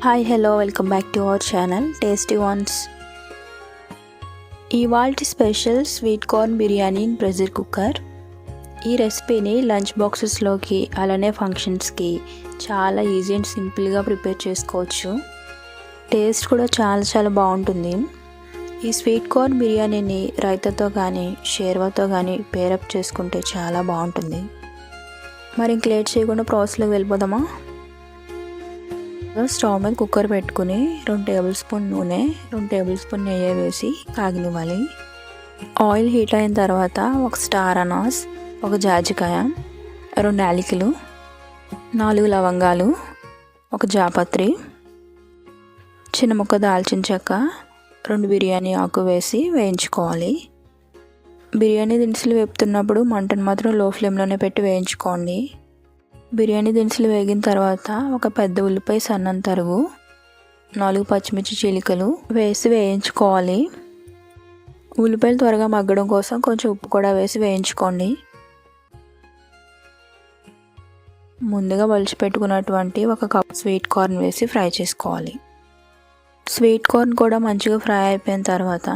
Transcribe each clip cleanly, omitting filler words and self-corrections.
Hi hello welcome back to our channel tasty ones. ఇవాల్టి special sweet corn biryani in pressure cooker. ఈ రెసిపీని lunch బాక్సెస్లోకి అలానే ఫంక్షన్స్కి చాలా ఈజీ అండ్ సింపుల్గా ప్రిపేర్ చేసుకోవచ్చు. టేస్ట్ కూడా చాలా బాగుంటుంది. ఈ స్వీట్ కార్న్ బిర్యానీని రైతాతో కానీ షేర్వాతో కానీ పేరప్ చేసుకుంటే చాలా బాగుంటుంది. మరి ఇంక లేట్ చేయకుండా ప్రాసెస్లోకి వెళ్ళిపోదామా. స్టవ్ మీద కుక్కర్ పెట్టుకుని 2 టేబుల్ స్పూన్ నూనె 2 టేబుల్ స్పూన్ నెయ్యి వేసి కాగనివ్వాలి. ఆయిల్ హీట్ అయిన తర్వాత ఒక స్టార్ అనాస్, ఒక జాజికాయ, 2 యాలకులు, 4 లవంగాలు, ఒక జాపత్రి, చిన్న ముక్క దాల్చిన చెక్క, 2 బిర్యానీ ఆకు వేసి వేయించుకోవాలి. బిర్యానీ దినుసులు వేపుతున్నప్పుడు మంటను మాత్రం లో ఫ్లేమ్లోనే పెట్టి వేయించుకోండి. బిర్యానీ దినుసులు వేగిన తర్వాత ఒక పెద్ద ఉల్లిపాయ సన్నం తరుగు, 4 పచ్చిమిర్చి చీలికలు వేసి వేయించుకోవాలి. ఉల్లిపాయలు త్వరగా మగ్గడం కోసం కొంచెం ఉప్పు కూడా వేసి వేయించుకోండి. ముందుగా పెట్టుకున్నటువంటి 1 కప్ స్వీట్ కార్న్ వేసి ఫ్రై చేసుకోవాలి. స్వీట్ కార్న్ కూడా మంచిగా ఫ్రై అయిపోయిన తర్వాత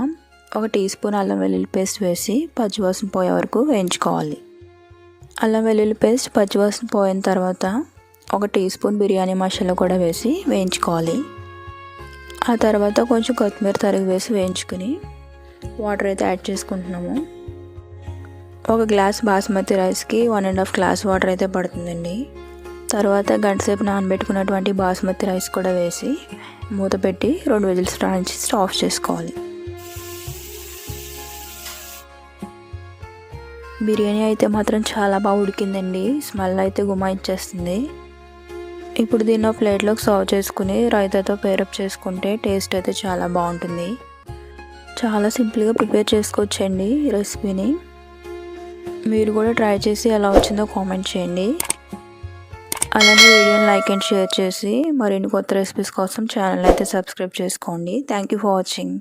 1 టీ స్పూన్ అల్లం వెల్లుల్లి పేస్ట్ వేసి పచ్చివాసన పోయే వరకు వేయించుకోవాలి. అల్లం వెల్లుల్లి పేస్ట్ పచ్చివాసన పోయిన తర్వాత 1 టీ స్పూన్ బిర్యానీ మసాలా కూడా వేసి వేయించుకోవాలి. ఆ తర్వాత కొంచెం కొత్తిమీర తరిగి వేసి వేయించుకుని వాటర్ అయితే యాడ్ చేసుకుంటున్నాము. 1 గ్లాస్ బాస్మతి రైస్కి 1.5 గ్లాస్ వాటర్ అయితే పడుతుందండి. తర్వాత గంట సేపు నానబెట్టుకున్నటువంటి బాస్మతి రైస్ కూడా వేసి మూత పెట్టి 2 విజిల్స్ రానిచ్చి ఆఫ్ చేసుకోవాలి. బిర్యానీ అయితే మాత్రం చాలా బాగా ఉడికిందండి. స్మెల్ అయితే గుమాయించేస్తుంది. ఇప్పుడు దీన్ని ప్లేట్లోకి సర్వ్ చేసుకుని రైతాతో పేరప్ చేసుకుంటే టేస్ట్ అయితే చాలా బాగుంటుంది. చాలా సింపుల్గా ప్రిపేర్ చేసుకోవచ్చండి ఈ రెసిపీని. మీరు కూడా ట్రై చేసి ఎలా వచ్చిందో కామెంట్ చేయండి. అలానే వీడియోని లైక్ అండ్ షేర్ చేసి మరిన్ని కొత్త రెసిపీస్ కోసం ఛానల్ అయితే సబ్స్క్రైబ్ చేసుకోండి. Thank you for watching.